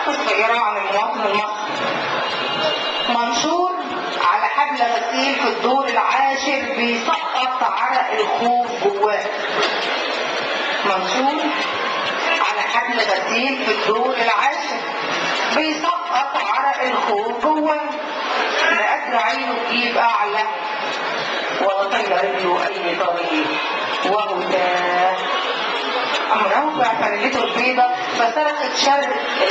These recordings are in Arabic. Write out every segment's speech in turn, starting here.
معلومات صغيرة عن المواطن المصري. منشور على حبل غسيل في الدور العاشر بيسقط عرق الخوف جواه. منشور على حبل غسيل في الدور العاشر بيسقط عرق الخوف جواه. لا قادر عينه تجيب اعلى ولا طايله رجله اي طريق وهو تاه. أما رفع فريلته البيضة فصرخت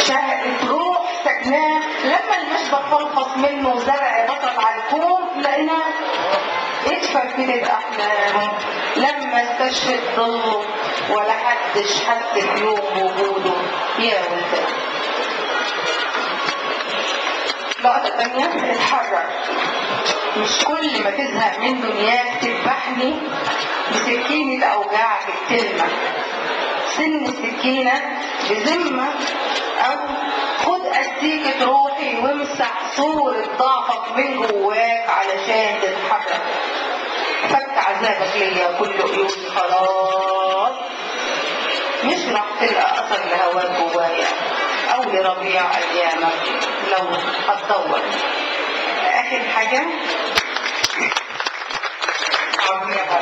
شهقت روح سكناه. لما المشبك فلفص منه وزرع بطل على الكوم لقيناه اتفركتت أحلامه لما استشهد ظله ولا حدش حس في يوم وجوده يا ولده. لقطة تانية اتحرك. مش كل ما تزهق من دنياك تذبحني بسكينة أوجاعك الكلمة. سن السكينة بذمة أو خد أستيكة روحي وامسح صورة ضعفك من جواك علشان تتحرك. فك عذابك ليا كل قيودي خلاص. مش راح تلقى أثر لهواك جوايا أو لربيع أيامك لو هتدور. آخر حاجة عظيمة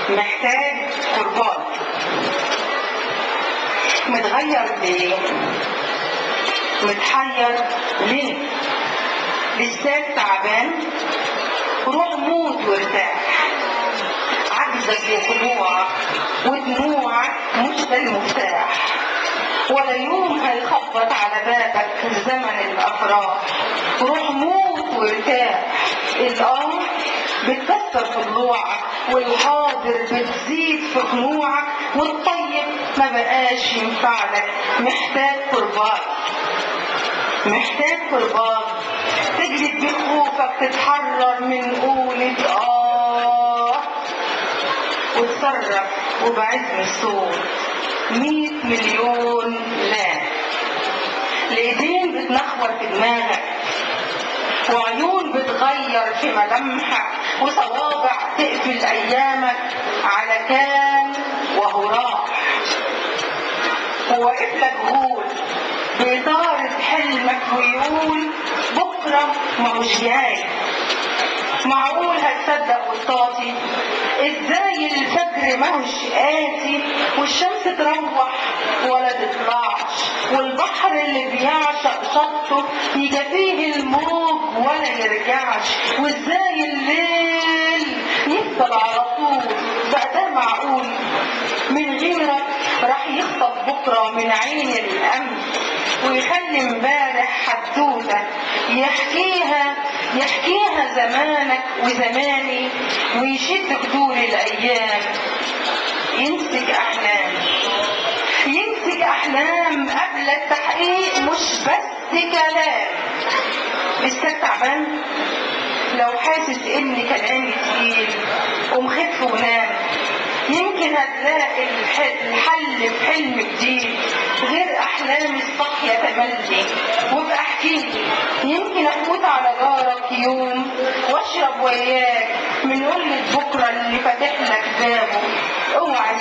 محتاج قربان. متغير ليه؟ متحير ليه؟ لساك تعبان؟ روح موت وارتاح. عجزك وخضوعك ودموعك مش ده المفتاح. ولا يوم هيخبط على بابك زمن الافراح. روح موت وارتاح. الامر بتكسر في ضلوعك والحاضر بتزيد في خنوعك والطيب ما بقاش ينفعلك. محتاج قربان. محتاج قربان تجلد بخوفك تتحرر من قولة وتصرف وبعزم الصوت 100 مليون لا. الايدين بتنخور في دماغك وعيون بتغير في ملامحك وصوابع تقفل ايامك على كان وهو راح. وواقف لك غول بيطارد حلمك ويقول بكره ما هوش جاي. معقول هتصدق وتطاطي؟ ازاي الفجر ما هوش آتي والشمس تروح ولا تطلعش والبحر اللي بيعشق شطه يجافيه الموج ولا يرجعش؟ وازاي الليل يفضل على طول؟ بقى ده معقول؟ من غيرك راح يخطف بكره من عين الامن ويخلي امبارح حدوته يحكيها زمانك وزماني ويشد جذور الايام. يمسك احلام قبل التحقيق مش بس كلام. لسه تعبان؟ لو حاسس ان كلامي تقيل قوم خف ونام. يمكن هتلاقي الحل في حلم جديد غير احلام الصحية تملي. وابقى احكيلي يمكن افوت على جارك يوم واشرب وياك من قلة بكرة اللي فاتح لك بابه. اوعى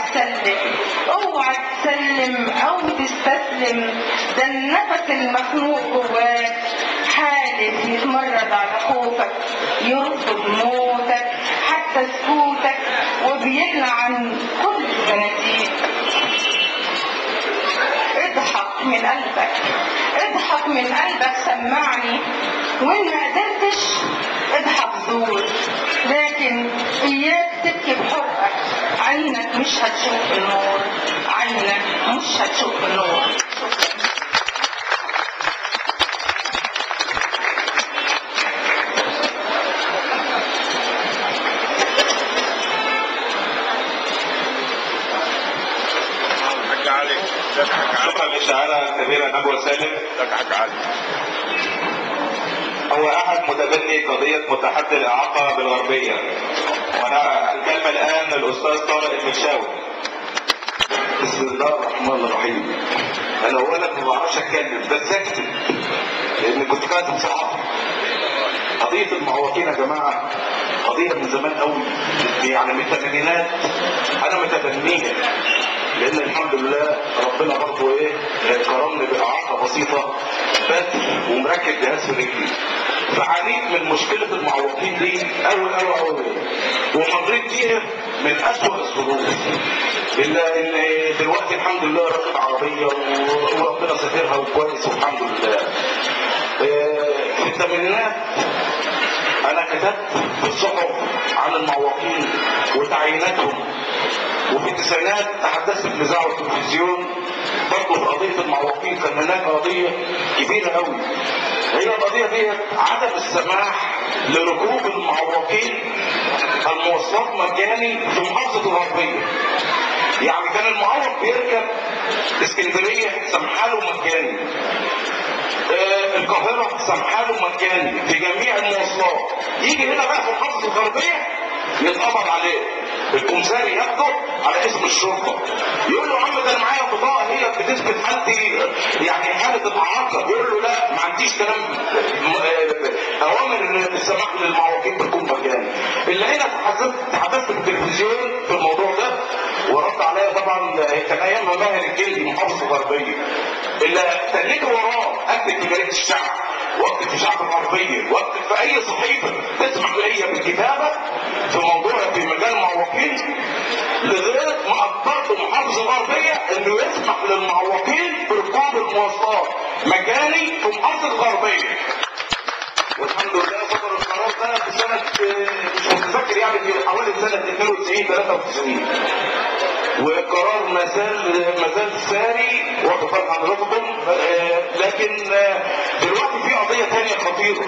تسلم او تستسلم. ده النفس المخنوق جواك حالف يتمرد على خوفك يرفض موتك حتى سكوتك وبيلعن كل الزناتيق. اضحك من قلبك سمعني. وإن ما قدرتش اضحك زور لكن إياك تبكي بحرقك. عينك مش هتشوف النور. شكرا للشاعرة الكبيرة نجوى سالم. هو أحد متبني قضية متحدي الإعاقة بالغربية. وأنا الكلمة الآن للأستاذ طارق المنشاوي. بسم الله الرحمن الرحيم. أنا أولا ما بعرفش أتكلم بس أكتب لأن كنت كاتب صحافة. قضية المعوقين يا جماعة قضية من زمان قوي، يعني من الثمانينات أنا متبنيها. لان الحمد لله ربنا برضه ايه كرمني باعاقه بسيطه بس ومركب جهاز في رجلي. فعانيت من مشكله المعوقين دي قوي ومريت بيها من اسوء الظروف. الا ان دلوقتي الحمد لله راكب عربيه وربنا ساترها وكويس والحمد لله. في الثمانينات انا كتبت في الصحف عن المعوقين وتعييناتهم، وفي التسعينات تحدثت في الاذاعه والتلفزيون برضه في قضيه المعوقين. كان هناك قضيه كبيره قوي، هي القضيه دي عدم السماح لركوب المعوقين المواصلات مجاني في محافظه الغربيه. يعني كان المعوق بيركب اسكندريه سمحاله مجاني، القاهره سمحاله مجاني في جميع المواصلات. يجي هنا بقى في محافظه الغربيه يتقبض عليه، الكمساري ياخده على اسم الشرطه، يقول له يا عم ده انا معايا بطاقه هي بتثبت حالتي يعني حاله الاعاقه، يقول له لا ما عنديش كلام اوامر السماح للمعوقين بتكون مجاني. اللي هنا تحدثت في التلفزيون في الموضوع ده ورد عليا طبعا كان ايام ماهر الجلدي محافظه الغربيه، اللي تنيت وراه اكتب في جريده الشعب واكتب في شعب الغربيه واكتب في اي صحيفه تسمح ليا بالكتابه في موضوع في مجال المعوقين، لغايه ما اجبرت محافظه الغربيه انه يسمح للمعوقين بركوب المواصلات مجاني في محافظه الغربيه. والحمد لله صدر القرار ده في سنه مش متذكر يعني في حوالي سنه 92 93، والقرار ما زال ساري واخد بال حضراتكم. لكن دلوقتي في قضيه ثانيه خطيره،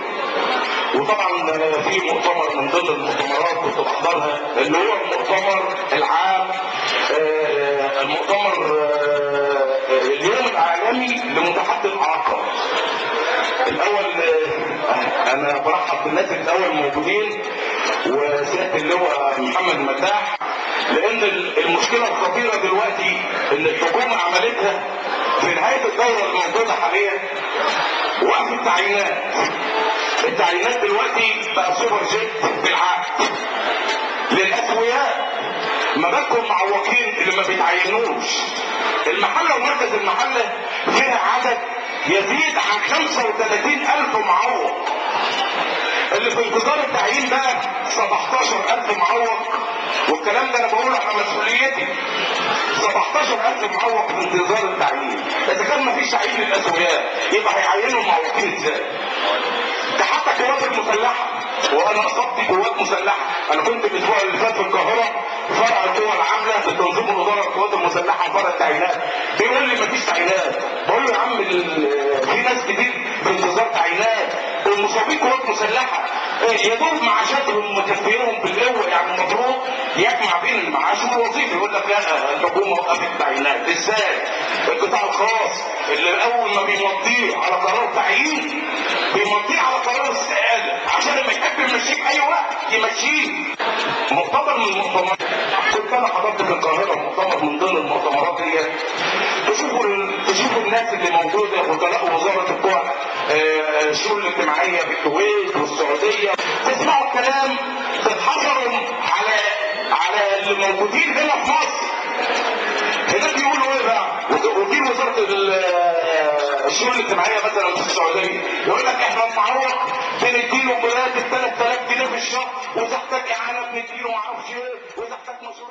وطبعا في مؤتمر من ضمن المؤتمرات كنت بحضرها اللي هو المؤتمر العام، المؤتمر اليوم العالمي لمتحدي الاعاقه. الاول انا برحب بالناس الاول موجودين وسياده اللواء محمد مداح، لان المشكله الخطيره دلوقتي اللي الحكومه عملتها في نهايه الدوره الموجوده حاليا وقف التعيينات. التعيينات دلوقتي بقى سوبر جيت بالعقد للاسوياء، ما بالكم المعوقين اللي ما بيتعينوش. المحله ومركز المحله فيها عدد يزيد عن 35,000 معوق، اللي في انتظار التعيين بقى 17,000 معوق، والكلام ده انا بقوله على مسؤوليتي. 17,000 معوق في انتظار التعيين. اذا كان ما فيش تعيين للاسوياء يبقى هيعينوا المعوقين ازاي؟ ده حتى القوات المسلحه، وانا قصدت قوات مسلحه، انا كنت الاسبوع اللي فات في القاهره فرع القوى العامله في تنظيم الاداره القوات المسلحه فرع التعيينات، بيقول لي مفيش تعيينات. بقول له يا عم في ناس كتير في انتظار تعيينات، المصابين قوات مسلحه يا دوب معاشاتهم مكفينهم بالقوه، يعني المفروض يجمع بين المعاش والوظيفه. يقول لك لا الحكومه وقفت التعيينات. ازاي؟ القطاع الخاص اللي اول ما بيمضيه على قرار تعيين بيمضيه على قرار استقاله عشان لما يحب يمشيه في اي وقت يمشيه. مؤتمر من المؤتمرات كنت انا حضرت في القاهره مؤتمر من ضمن المؤتمرات دي، تشوفوا الناس اللي موجوده وكلاء وزاره القوى الشؤون الاجتماعيه في الكويت والسعوديه، تسمعوا الكلام تتحصروا على اللي موجودين هنا في مصر. هنا بيقولوا ايه بقى؟ وكيل وزاره الشؤون الاجتماعيه مثلا في السعوديه يقول لك احنا المعوق بنديله مراتب 3000 جنيه في الشهر، واذا احتاج اعانه بنديله معرفش ايه، واذا احتاج مشروع